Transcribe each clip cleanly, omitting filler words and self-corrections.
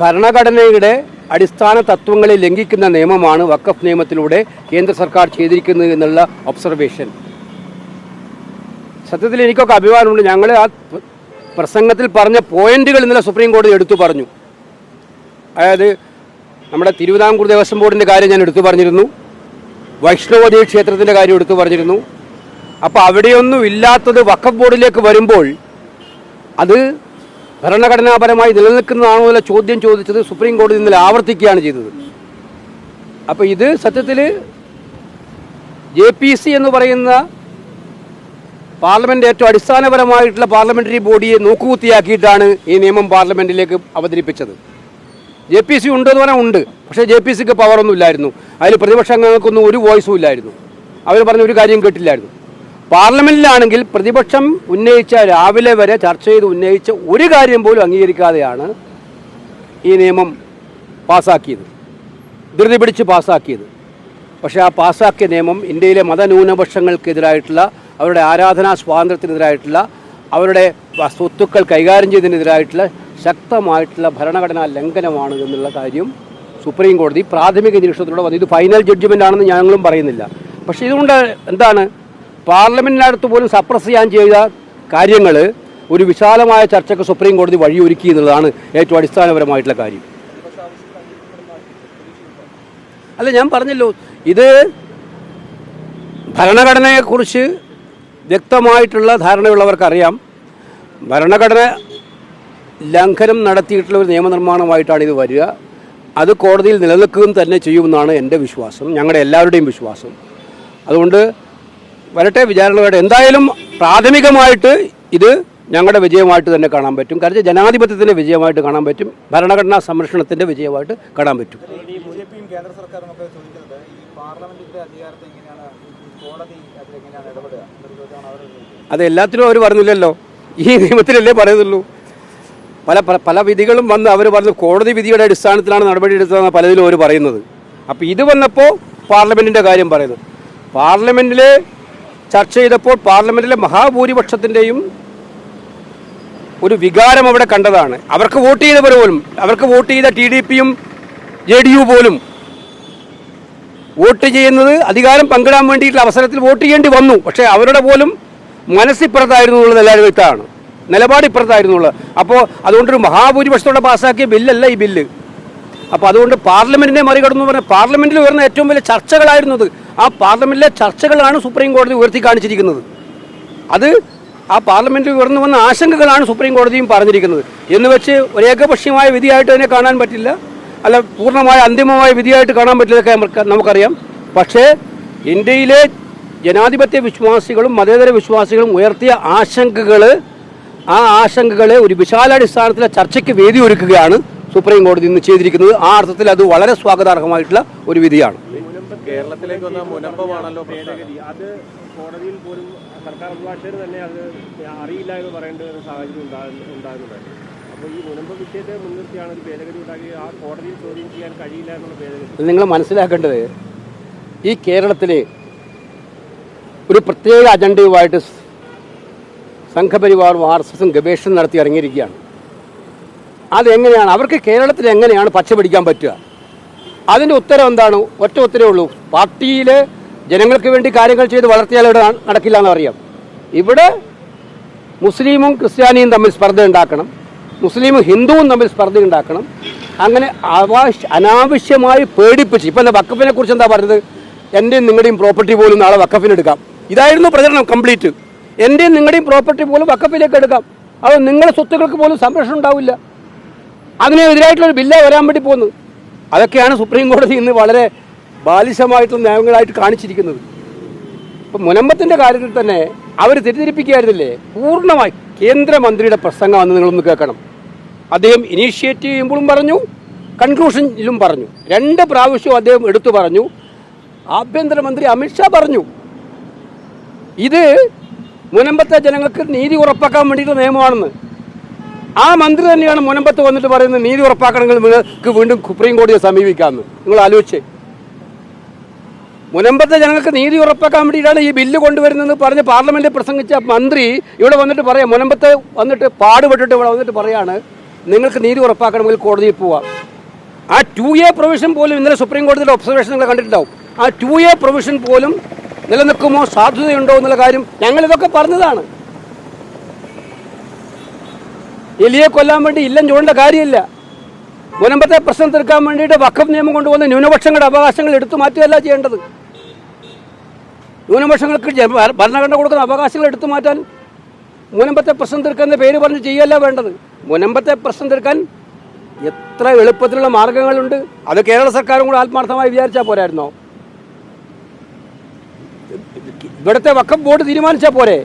ഭരണഘടനയുടെ അടിസ്ഥാന തത്വങ്ങളെ ലംഘിക്കുന്ന നിയമമാണ് വഖഫ് നിയമത്തിലൂടെ കേന്ദ്ര സർക്കാർ ചെയ്തിരിക്കുന്നത് എന്നുള്ള ഒബ്സർവേഷൻ. സത്യത്തിൽ എനിക്കൊക്കെ അഭിമാനമുണ്ട്. ഞങ്ങൾ ആ പ്രസംഗത്തിൽ പറഞ്ഞ പോയിന്റുകൾ ഇന്നലെ സുപ്രീം കോടതി എടുത്തു പറഞ്ഞു. അതായത് നമ്മുടെ തിരുവിതാംകൂർ ദേവസ്വം ബോർഡിൻ്റെ കാര്യം ഞാൻ എടുത്തു പറഞ്ഞിരുന്നു, വൈഷ്ണവദേവി ക്ഷേത്രത്തിൻ്റെ കാര്യം എടുത്തു പറഞ്ഞിരുന്നു. അപ്പോൾ അവിടെയൊന്നും ഇല്ലാത്തത് വഖഫ് ബോർഡിലേക്ക് വരുമ്പോൾ അത് ഭരണഘടനാപരമായി നിലനിൽക്കുന്നതാണോ എന്നുള്ള ചോദ്യം ചോദിച്ചത് സുപ്രീം കോടതി ഇന്നലെ ആവർത്തിക്കുകയാണ് ചെയ്തത്. അപ്പോൾ ഇത് സത്യത്തിൽ JPC എന്ന് പറയുന്ന പാർലമെൻറ്റ് ഏറ്റവും അടിസ്ഥാനപരമായിട്ടുള്ള പാർലമെൻ്ററി ബോഡിയെ നോക്കുകുത്തിയാക്കിയിട്ടാണ് ഈ നിയമം പാർലമെൻറ്റിലേക്ക് അവതരിപ്പിച്ചത്. JPC ഉണ്ടെന്ന് പറഞ്ഞാൽ ഉണ്ട്, പക്ഷേ JPCക്ക് പവറൊന്നും ഇല്ലായിരുന്നു. അതിൽ പ്രതിപക്ഷ അംഗങ്ങൾക്കൊന്നും ഒരു വോയിസും ഇല്ലായിരുന്നു. അവർ പറഞ്ഞ ഒരു കാര്യം കേട്ടില്ലായിരുന്നു. പാർലമെൻറ്റിലാണെങ്കിൽ പ്രതിപക്ഷം ഉന്നയിച്ച രാവിലെ വരെ ചർച്ച ചെയ്ത് ഉന്നയിച്ച ഒരു കാര്യം പോലും അംഗീകരിക്കാതെയാണ് ഈ നിയമം പാസ്സാക്കിയത്, ധൃതി പിടിച്ച് പാസ്സാക്കിയത്. പക്ഷേ ആ പാസ്സാക്കിയ നിയമം ഇന്ത്യയിലെ മതന്യൂനപക്ഷങ്ങൾക്കെതിരായിട്ടുള്ള, അവരുടെ ആരാധനാ സ്വാതന്ത്ര്യത്തിനെതിരായിട്ടുള്ള, അവരുടെ സ്വത്തുക്കൾ കൈകാര്യം ചെയ്തതിനെതിരായിട്ടുള്ള ശക്തമായിട്ടുള്ള ഭരണഘടനാ ലംഘനമാണ് എന്നുള്ള കാര്യം സുപ്രീം കോടതി പ്രാഥമിക നിരീക്ഷണത്തിലൂടെ വന്നു. ഇത് ഫൈനൽ ജഡ്ജ്മെൻ്റ് ആണെന്ന് ഞങ്ങളും പറയുന്നില്ല. പക്ഷേ ഇതുകൊണ്ട് എന്താണ്, പാർലമെൻറ്റിനടുത്ത് പോലും സപ്രസ് ചെയ്യാൻ ചെയ്ത കാര്യങ്ങൾ ഒരു വിശാലമായ ചർച്ചയ്ക്ക് സുപ്രീം കോടതി വഴിയൊരുക്കി എന്നുള്ളതാണ് ഏറ്റവും അടിസ്ഥാനപരമായിട്ടുള്ള കാര്യം. അല്ല, ഞാൻ പറഞ്ഞല്ലോ, ഇത് ഭരണഘടനയെക്കുറിച്ച് വ്യക്തമായിട്ടുള്ള ധാരണയുള്ളവർക്കറിയാം. ഭരണഘടന ലംഘനം നടത്തിയിട്ടുള്ള ഒരു നിയമനിർമ്മാണമായിട്ടാണ് ഇത് വരിക. അത് കോടതിയിൽ നിലനിൽക്കുകയും തന്നെ ചെയ്യുമെന്നാണ് എൻ്റെ വിശ്വാസം, ഞങ്ങളുടെ എല്ലാവരുടെയും വിശ്വാസം. അതുകൊണ്ട് വരട്ടെ, വിചാരണയുടെ എന്തായാലും പ്രാഥമികമായിട്ട് ഇത് ഞങ്ങളുടെ വിജയമായിട്ട് തന്നെ കാണാൻ പറ്റും. കാരണം ജനാധിപത്യത്തിൻ്റെ വിജയമായിട്ട് കാണാൻ പറ്റും, ഭരണഘടനാ സംരക്ഷണത്തിൻ്റെ വിജയമായിട്ട് കാണാൻ പറ്റും. അത് എല്ലാത്തിനും അവർ പറഞ്ഞില്ലല്ലോ, ഈ നിയമത്തിലല്ലേ പറയുന്നുള്ളൂ. പല വിധികളും വന്ന് അവർ പറഞ്ഞു കോടതി വിധിയുടെ അടിസ്ഥാനത്തിലാണ് നടപടി എടുത്തതെന്ന് പലതിലും അവർ പറയുന്നത്. അപ്പോൾ ഇത് വന്നപ്പോൾ പാർലമെൻറ്റിൻ്റെ കാര്യം പറയുന്നു. പാർലമെൻറ്റിൽ ചർച്ച ചെയ്തപ്പോൾ പാർലമെൻറ്റിലെ മഹാഭൂരിപക്ഷത്തിൻ്റെയും ഒരു വികാരം അവിടെ കണ്ടതാണ്. അവർക്ക് വോട്ട് ചെയ്തവർ പോലും, അവർക്ക് വോട്ട് ചെയ്ത TDPയും JDU പോലും വോട്ട് ചെയ്യുന്നത് അധികാരം പങ്കിടാൻ വേണ്ടിയിട്ടുള്ള അവസരത്തിൽ വോട്ട് ചെയ്യേണ്ടി വന്നു. പക്ഷേ അവരുടെ പോലും മനസ്സിപ്പുറത്തായിരുന്നു എന്നുള്ളത് എല്ലാവരും വ്യക്തമാണ്, നിലപാട് ഇപ്പുറത്തായിരുന്നുള്ളത്. അപ്പോൾ അതുകൊണ്ടൊരു മഹാഭൂരിപക്ഷത്തോടെ പാസ്സാക്കിയ ബില്ലല്ല ഈ ബില്ല്. അപ്പോൾ അതുകൊണ്ട് പാർലമെൻറ്റിനെ മറികടന്നു പറഞ്ഞാൽ പാർലമെൻറ്റിൽ ഉയർന്ന ഏറ്റവും വലിയ ചർച്ചകളായിരുന്നത്. ആ പാർലമെൻറ്റിലെ ചർച്ചകളാണ് സുപ്രീം കോടതി ഉയർത്തി കാണിച്ചിരിക്കുന്നത്. അത് ആ പാർലമെൻറ്റിൽ ഉയർന്നു വന്ന ആശങ്കകളാണ് സുപ്രീം കോടതിയും പറഞ്ഞിരിക്കുന്നത്. എന്ന് വെച്ച് ഒരു ഏകപക്ഷീയമായ വിധിയായിട്ട് അതിനെ കാണാൻ പറ്റില്ല, അല്ല പൂർണ്ണമായ അന്തിമമായ വിധിയായിട്ട് കാണാൻ പറ്റില്ലതൊക്കെ നമുക്കറിയാം. പക്ഷേ ഇന്ത്യയിലെ ജനാധിപത്യ വിശ്വാസികളും മതേതര വിശ്വാസികളും ഉയർത്തിയ ആ ആശങ്കകളെ ഒരു വിശാലാടിസ്ഥാനത്തിലെ ചർച്ചയ്ക്ക് വേദി ഒരുക്കുകയാണ് സുപ്രീം കോടതി ഇന്ന് ചെയ്തിരിക്കുന്നത്. ആ അർത്ഥത്തിൽ അത് വളരെ സ്വാഗതാർഹമായിട്ടുള്ള ഒരു വിധിയാണ്. കേരളത്തിലേക്ക് വന്ന മുനമ്പമാണല്ലോ ഭേദഗതി, അത് കോടതിയിൽ പോലും സർക്കാർ അഭിഭാഷകർ തന്നെ അത് അറിയില്ല എന്ന് പറയേണ്ട ഒരു സാഹചര്യം ഉണ്ടാകുന്നുണ്ട്. അപ്പോൾ ഈ മുനമ്പ് വിഷയത്തെ മുൻനിർത്തിയാണ് ഒരു ഭേദഗതി ഉണ്ടാക്കി, ആ കോടതിയിൽ ചോദ്യം ചെയ്യാൻ കഴിയില്ല എന്നുള്ള ഭേദഗതി. നിങ്ങൾ മനസ്സിലാക്കേണ്ടത്, ഈ കേരളത്തിലെ ഒരു പ്രത്യേക അജണ്ടയുമായിട്ട് സംഘപരിവാറും RSSും ഗവേഷണം നടത്തി ഇറങ്ങിയിരിക്കുകയാണ്. അതെങ്ങനെയാണ്, അവർക്ക് കേരളത്തിൽ എങ്ങനെയാണ് പച്ച പിടിക്കാൻ പറ്റുക? അതിൻ്റെ ഉത്തരം എന്താണ്? ഒറ്റ ഉത്തരവേ ഉള്ളൂ, പാർട്ടിയിൽ ജനങ്ങൾക്ക് വേണ്ടി കാര്യങ്ങൾ ചെയ്ത് വളർത്തിയാൽ ഇവിടെ നടക്കില്ല എന്നറിയാം. ഇവിടെ മുസ്ലിമും ക്രിസ്ത്യാനിയും തമ്മിൽ സ്പർദ്ധ ഉണ്ടാക്കണം, മുസ്ലിമും ഹിന്ദുവും തമ്മിൽ സ്പർദ്ധ ഉണ്ടാക്കണം. അങ്ങനെ അനാവശ്യമായി പേടിപ്പിച്ച്, ഇപ്പം എന്താ വഖഫിനെ കുറിച്ച് എന്താ പറഞ്ഞത്? എൻ്റെയും നിങ്ങളുടെയും പ്രോപ്പർട്ടി പോലും നാളെ വഖഫിനെടുക്കാം. ഇതായിരുന്നു പ്രചരണം കംപ്ലീറ്റ്. എൻ്റെയും നിങ്ങളുടെയും പ്രോപ്പർട്ടി പോലും വഖഫിലേക്ക് എടുക്കാം, അത് നിങ്ങളുടെ സ്വത്തുക്കൾക്ക് പോലും സംരക്ഷണം ഉണ്ടാവില്ല. അതിനെതിരായിട്ടുള്ളൊരു ബില്ല് വരാൻ വേണ്ടി പോകുന്നത്. അതൊക്കെയാണ് സുപ്രീം കോടതി ഇന്ന് വളരെ ബാലിശമായിട്ടുള്ള ന്യായങ്ങളായിട്ട് കാണിച്ചിരിക്കുന്നത്. ഇപ്പം മുനമ്പത്തിൻ്റെ കാര്യത്തിൽ തന്നെ അവർ തെറ്റിദ്ധരിപ്പിക്കുകയായിരുന്നില്ലേ? പൂർണ്ണമായി കേന്ദ്രമന്ത്രിയുടെ പ്രസംഗം വന്ന് നിങ്ങളൊന്ന് കേൾക്കണം. അദ്ദേഹം ഇനീഷ്യേറ്റ് ചെയ്യുമ്പോഴും പറഞ്ഞു, കൺക്ലൂഷനിലും പറഞ്ഞു, 2 പ്രാവശ്യവും അദ്ദേഹം എടുത്തു പറഞ്ഞു. ആഭ്യന്തരമന്ത്രി അമിത്ഷാ പറഞ്ഞു, ഇത് മുനമ്പത്തെ ജനങ്ങൾക്ക് നീതി ഉറപ്പാക്കാൻ വേണ്ടിയിട്ട് നിയമമാണെന്ന്. ആ മന്ത്രി തന്നെയാണ് മുനമ്പത്ത് വന്നിട്ട് പറയുന്നത് നീതി ഉറപ്പാക്കണമെങ്കിൽ നിങ്ങൾക്ക് വീണ്ടും സുപ്രീം കോടതിയെ സമീപിക്കാമെന്ന്. നിങ്ങൾ ആലോചിച്ചേ, മുനമ്പത്തെ ജനങ്ങൾക്ക് നീതി ഉറപ്പാക്കാൻ വേണ്ടിയിട്ടാണ് ഈ ബില്ല് കൊണ്ടുവരുന്നതെന്ന് പറഞ്ഞ് പാർലമെൻറ്റിൽ പ്രസംഗിച്ച മന്ത്രി ഇവിടെ വന്നിട്ട് പറയാം, മുനമ്പത്ത് വന്നിട്ട് പാടുപെട്ടിട്ട് ഇവിടെ വന്നിട്ട് പറയാണ് നിങ്ങൾക്ക് നീതി ഉറപ്പാക്കണമെങ്കിൽ കോടതിയിൽ പോവാം. ആ 2A പ്രൊവിഷൻ പോലും ഇന്നലെ സുപ്രീം കോടതിയുടെ ഒബ്സർവേഷൻ നിങ്ങൾ കണ്ടിട്ടുണ്ടാവും. ആ 2A പ്രൊവിഷൻ പോലും നിലനിൽക്കുമോ, സാധ്യതയുണ്ടോ എന്നുള്ള കാര്യം ഞങ്ങളിതൊക്കെ പറഞ്ഞതാണ്. എലിയെ കൊല്ലാൻ വേണ്ടി ഇല്ലം ചൂടേണ്ട കാര്യമില്ല. മുനമ്പത്തെ പ്രശ്നം തീർക്കാൻ വേണ്ടിയിട്ട് വഖഫ് നിയമം കൊണ്ടുവന്ന് ന്യൂനപക്ഷങ്ങളുടെ അവകാശങ്ങൾ എടുത്തു മാറ്റുകയല്ല ചെയ്യേണ്ടത്. ന്യൂനപക്ഷങ്ങൾക്ക് ഭരണഘടന കൊടുക്കുന്ന അവകാശങ്ങൾ എടുത്തു മാറ്റാൻ മുനമ്പത്തെ പ്രശ്നം തീർക്കാൻ പേര് പറഞ്ഞ് ചെയ്യുകയല്ല വേണ്ടത്. മുനമ്പത്തെ പ്രശ്നം തീർക്കാൻ എത്ര എളുപ്പത്തിലുള്ള മാർഗങ്ങളുണ്ട്. അത് കേരള സർക്കാരും കൂടെ ആത്മാർത്ഥമായി വിചാരിച്ചാൽ പോരായിരുന്നോ? ഇവിടുത്തെ വഖഫ് ബോർഡ് തീരുമാനിച്ചാൽ പോരെ,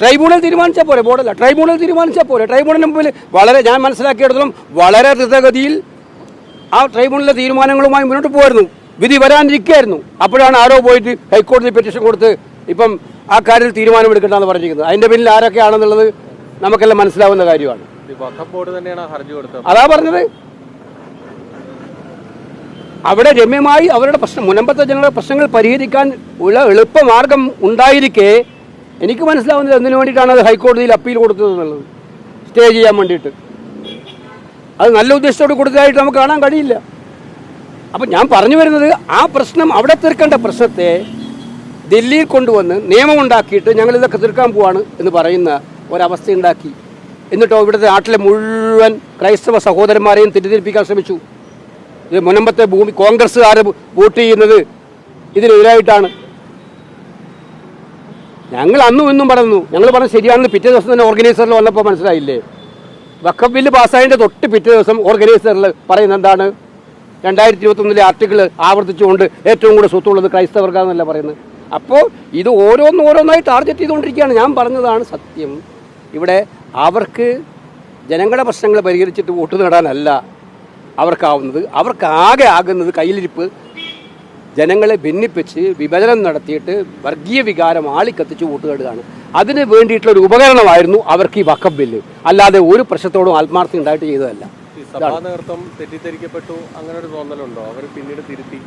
ട്രൈബ്യൂണൽ തീരുമാനിച്ചാൽ പോരെ, ബോർഡല്ല ട്രൈബ്യൂണൽ തീരുമാനിച്ചാൽ പോരെ. ട്രൈബ്യൂണലിന് മുമ്പിൽ വളരെ ഞാൻ മനസ്സിലാക്കിയിടത്തോളം വളരെ ദ്രുതഗതിയിൽ ആ ട്രൈബ്യൂണലിലെ തീരുമാനങ്ങളുമായി മുന്നോട്ട് പോകുമായിരുന്നു. വിധി വരാനിരിക്കുകയായിരുന്നു. അപ്പോഴാണ് ആരോ പോയിട്ട് ഹൈക്കോടതി പെറ്റീഷൻ കൊടുത്ത് ഇപ്പം ആ കാര്യത്തിൽ തീരുമാനമെടുക്കണ്ടെന്ന് പറഞ്ഞിരിക്കുന്നത്. അതിൻ്റെ പിന്നിൽ ആരൊക്കെയാണെന്നുള്ളത് നമുക്കെല്ലാം മനസ്സിലാവുന്ന കാര്യമാണ്. അതാ പറഞ്ഞത്. അവിടെ രമ്യമായി അവരുടെ പ്രശ്നം, മുനമ്പത്തെ ജനങ്ങളുടെ പ്രശ്നങ്ങൾ പരിഹരിക്കാൻ ഉള്ള എളുപ്പമാർഗം ഉണ്ടായിരിക്കെ എനിക്ക് മനസ്സിലാവുന്നത് എന്തിനു വേണ്ടിയിട്ടാണ് അത് ഹൈക്കോടതിയിൽ അപ്പീൽ കൊടുത്തത് എന്നുള്ളത്, സ്റ്റേ ചെയ്യാൻ വേണ്ടിയിട്ട്. അത് നല്ല ഉദ്ദേശത്തോട് കൊടുത്തതായിട്ട് നമുക്ക് കാണാൻ കഴിയില്ല. അപ്പം ഞാൻ പറഞ്ഞു വരുന്നത്, ആ പ്രശ്നം അവിടെ തീർക്കേണ്ട പ്രശ്നത്തെ ദില്ലിയിൽ കൊണ്ടുവന്ന് നിയമമുണ്ടാക്കിയിട്ട് ഞങ്ങളിതൊക്കെ തീർക്കാൻ പോവാണ് എന്ന് പറയുന്ന ഒരവസ്ഥയുണ്ടാക്കി. എന്നിട്ടോ ഇവിടുത്തെ നാട്ടിലെ മുഴുവൻ ക്രൈസ്തവ സഹോദരന്മാരെയും തെറ്റിദ്ധരിപ്പിക്കാൻ ശ്രമിച്ചു. ഇത് മുനമ്പത്തെ ഭൂമി കോൺഗ്രസ്സുകാർ വോട്ട് ചെയ്യുന്നത് ഇതിനെതിരായിട്ടാണ്. ഞങ്ങൾ അന്നും ഇന്നും പറഞ്ഞു, ഞങ്ങൾ പറഞ്ഞ ശരിയാണെന്ന് പിറ്റേ ദിവസം തന്നെ ഓർഗനൈസറിൽ വന്നപ്പോൾ മനസ്സിലായില്ലേ. വഖഫ് ബില്ല് പാസ്സായതിൻ്റെ തൊട്ട് പിറ്റേ ദിവസം ഓർഗനൈസറിൽ പറയുന്നത് എന്താണ്? 2021 ആർട്ടിക്കിൾ ആവർത്തിച്ചുകൊണ്ട് ഏറ്റവും കൂടുതൽ സ്വത്തുള്ളത് ക്രൈസ്തവർക്കാണെന്നല്ല പറയുന്നത്. അപ്പോൾ ഇത് ഓരോന്നോരോന്നായി ടാർഗറ്റ് ചെയ്തുകൊണ്ടിരിക്കുകയാണ്. ഞാൻ പറഞ്ഞതാണ് സത്യം. ഇവിടെ അവർക്ക് ജനങ്ങളുടെ പ്രശ്നങ്ങൾ പരിഹരിച്ചിട്ട് വോട്ട് നേടാനല്ല അവർക്കാവുന്നത്. അവർക്കാകെ ആകുന്നത് കയ്യിലിരിപ്പ്, ജനങ്ങളെ ഭിന്നിപ്പിച്ച് വിഭജനം നടത്തിയിട്ട് വർഗീയ വികാരം ആളിക്കത്തിച്ച് വോട്ട് നേടുകയാണ്. അതിന് വേണ്ടിയിട്ടുള്ള ഒരു ഉപകരണമായിരുന്നു അവർക്ക് ഈ വഖഫ് ബില്ല്. അല്ലാതെ ഒരു പ്രശ്നത്തോടും ആത്മാർത്ഥം ഉണ്ടായിട്ട് ചെയ്തതല്ല. തെറ്റിദ്ധരിക്കപ്പെട്ടു അങ്ങനെ ഒരു തോന്നലുണ്ടോ? അവർ പിന്നീട് തിരുത്തി?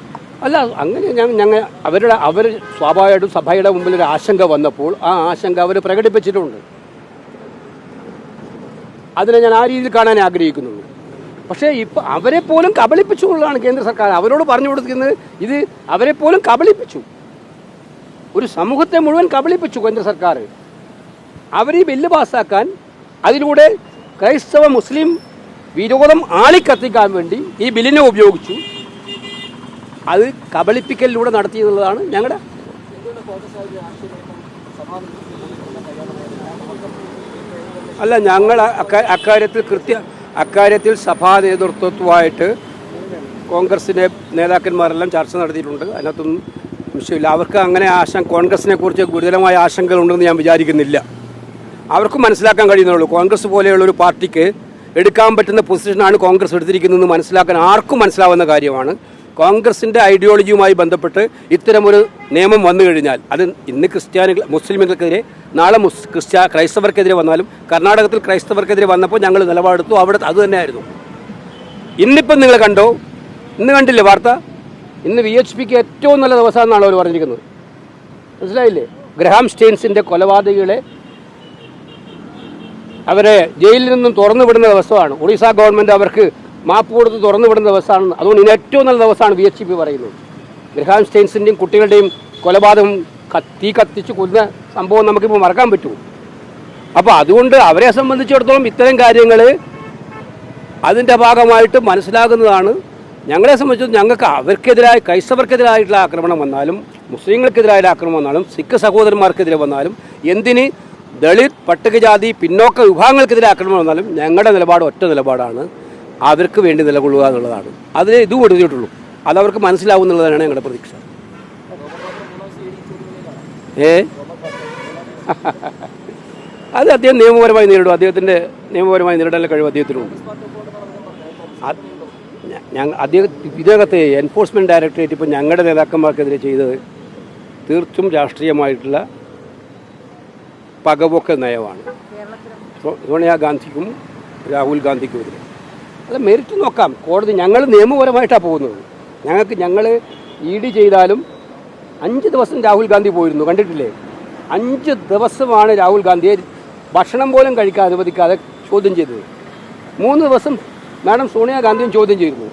അല്ല, അങ്ങനെ അവർ സ്വാഭാവികമായിട്ടും സഭയുടെ മുമ്പിൽ ഒരു ആശങ്ക വന്നപ്പോൾ ആ ആശങ്ക അവർ പ്രകടിപ്പിച്ചിട്ടുണ്ട്. അതിനെ ഞാൻ ആ രീതിയിൽ കാണാൻ ആഗ്രഹിക്കുന്നുള്ളൂ. പക്ഷേ ഇപ്പം അവരെ പോലും കബളിപ്പിച്ചുകൊണ്ടാണ് കേന്ദ്ര സർക്കാർ. അവരോട് പറഞ്ഞു കൊടുക്കുന്നത് ഇത് അവരെ പോലും കബളിപ്പിച്ചു. ഒരു സമൂഹത്തെ മുഴുവൻ കബളിപ്പിച്ചു കേന്ദ്ര സർക്കാർ. അവർ ഈ ബില്ല് പാസ്സാക്കാൻ അതിലൂടെ ക്രൈസ്തവ മുസ്ലിം വിരോധം ആളിക്കത്തിക്കാൻ വേണ്ടി ഈ ബില്ലിനെ ഉപയോഗിച്ചു. അത് കബളിപ്പിക്കലിലൂടെ നടത്തിയെന്നുള്ളതാണ് ഞങ്ങളുടെ. അല്ല, ഞങ്ങൾ അക്കാര്യത്തിൽ സഭാ നേതൃത്വവുമായിട്ട് കോൺഗ്രസിൻ്റെ നേതാക്കന്മാരെല്ലാം ചർച്ച നടത്തിയിട്ടുണ്ട്. അതിനകത്തൊന്നും വിഷയമില്ല. അവർക്ക് അങ്ങനെ കോൺഗ്രസിനെ കുറിച്ച് ഗുരുതരമായ ആശങ്കകളുണ്ടെന്ന് ഞാൻ വിചാരിക്കുന്നില്ല. അവർക്കും മനസ്സിലാക്കാൻ കഴിയുന്നുള്ളൂ. കോൺഗ്രസ് പോലെയുള്ളൊരു പാർട്ടിക്ക് എടുക്കാൻ പറ്റുന്ന പൊസിഷനാണ് കോൺഗ്രസ് എടുത്തിരിക്കുന്നതെന്ന് മനസ്സിലാക്കാൻ ആർക്കും മനസ്സിലാവുന്ന കാര്യമാണ്. കോൺഗ്രസിൻ്റെ ഐഡിയോളജിയുമായി ബന്ധപ്പെട്ട് ഇത്തരമൊരു നിയമം വന്നു കഴിഞ്ഞാൽ അത് ഇന്ന് മുസ്ലിമുകൾക്കെതിരെ, നാളെ ക്രൈസ്തവർക്കെതിരെ വന്നാലും, കർണാടകത്തിൽ ക്രൈസ്തവർക്കെതിരെ വന്നപ്പോൾ ഞങ്ങൾ നിലപാടെടുത്തു. അവിടെ അത് തന്നെയായിരുന്നു. ഇന്നിപ്പം നിങ്ങൾ കണ്ടോ? ഇന്ന് കണ്ടില്ലേ വാർത്ത? ഇന്ന് VHPക്ക് ഏറ്റവും നല്ല ദിവസമെന്നാണ് അവർ പറഞ്ഞിരിക്കുന്നത്. മനസ്സിലായില്ലേ? ഗ്രഹാം സ്റ്റെയിൻസിൻ്റെ കൊലപാതകികളെ അവരെ ജയിലിൽ നിന്നും തുറന്നു വിടുന്ന ദിവസമാണ്. ഒറീസ ഗവൺമെൻറ് അവർക്ക് മാപ്പ് കൊടുത്ത് തുറന്നു വിടുന്ന ദിവസമാണ്. അതുകൊണ്ട് ഇന്ന് ഏറ്റവും നല്ല ദിവസമാണ് VHP പറയുന്നത്. ഗ്രഹാം സ്റ്റെയിൻസിൻ്റെയും കുട്ടികളുടെയും കൊലപാതകം തീ കത്തിച്ച് കൊല്ലുന്ന സംഭവം നമുക്കിപ്പോൾ മറക്കാൻ പറ്റുമോ? അപ്പോൾ അതുകൊണ്ട് അവരെ സംബന്ധിച്ചിടത്തോളം ഇത്തരം കാര്യങ്ങൾ അതിൻ്റെ ഭാഗമായിട്ട് മനസ്സിലാകുന്നതാണ്. ഞങ്ങളെ സംബന്ധിച്ച് ഞങ്ങൾക്ക് അവർക്കെതിരായ ക്രൈസ്തവർക്കെതിരായിട്ടുള്ള ആക്രമണം വന്നാലും, മുസ്ലിങ്ങൾക്കെതിരായ ആക്രമണം വന്നാലും, സിഖ് സഹോദരന്മാർക്കെതിരെ വന്നാലും, എന്തിന് ദളിത് പട്ടികജാതി പിന്നോക്ക വിഭാഗങ്ങൾക്കെതിരെ ആക്രമണം വന്നാലും ഞങ്ങളുടെ നിലപാട് ഒറ്റ നിലപാടാണ്. അവർക്ക് വേണ്ടി നിലകൊള്ളുക എന്നുള്ളതാണ്. അതിനെ ഇത് കൊടുത്തിട്ടുള്ളൂ. അതവർക്ക് മനസ്സിലാവും എന്നുള്ളതാണ് ഞങ്ങളുടെ പ്രതീക്ഷ. അത് അദ്ദേഹം നിയമപരമായി നേരിടും. അദ്ദേഹത്തിൻ്റെ നിയമപരമായി നേരിടാനുള്ള കഴിവ് അദ്ദേഹത്തിനുണ്ട്. ഇതിനകത്ത് എൻഫോഴ്സ്മെൻറ്റ് ഡയറക്ടറേറ്റ് ഇപ്പോൾ ഞങ്ങളുടെ നേതാക്കന്മാർക്കെതിരെ ചെയ്തത് തീർത്തും രാഷ്ട്രീയമായിട്ടുള്ള പകവൊക്കെ നയമാണ്. സോണിയാഗാന്ധിക്കും രാഹുൽ ഗാന്ധിക്കുമെതിരെ. അത് മെറിറ്റ് നോക്കാം. കോടതി ഞങ്ങൾ നിയമപരമായിട്ടാണ് പോകുന്നത്. ഞങ്ങൾ ED ചെയ്താലും 5 ദിവസം രാഹുൽ ഗാന്ധി പോയിരുന്നു, കണ്ടിട്ടില്ലേ? 5 ദിവസമാണ് രാഹുൽ ഗാന്ധിയെ ഭക്ഷണം പോലും കഴിക്കാൻ അനുവദിക്കാതെ ചോദ്യം ചെയ്തത്. 3 ദിവസം മാഡം സോണിയാഗാന്ധിയും ചോദ്യം ചെയ്തിരുന്നു.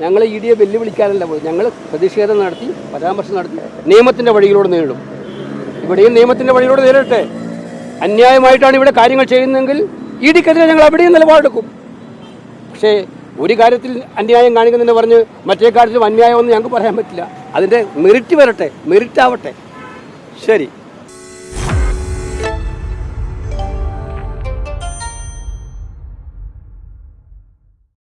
ഞങ്ങൾ ഇ ഡിയെ വെല്ലുവിളിക്കാനല്ല പോയി, ഞങ്ങൾ പ്രതിഷേധം നടത്തി, പരാമർശം നടത്തി, നിയമത്തിൻ്റെ വഴിയിലൂടെ നേരിടും. ഇവിടെയും നിയമത്തിൻ്റെ വഴിയിലൂടെ നേരിടട്ടെ. അന്യായമായിട്ടാണ് ഇവിടെ കാര്യങ്ങൾ ചെയ്യുന്നതെങ്കിൽ ഇ ഡിക്കെതിരെ ഞങ്ങൾ അവിടെയും നിലപാടെടുക്കും. പക്ഷേ ഒരു കാര്യത്തിൽ അന്യായം കാണിക്കുന്നതിന് പറഞ്ഞ് മറ്റേ കാര്യത്തിലും അന്യായമെന്ന് ഞങ്ങൾക്ക് പറയാൻ പറ്റില്ല. അതിൻ്റെ മെറിറ്റ് വരട്ടെ, മെറിറ്റ് ആവട്ടെ. ശരി.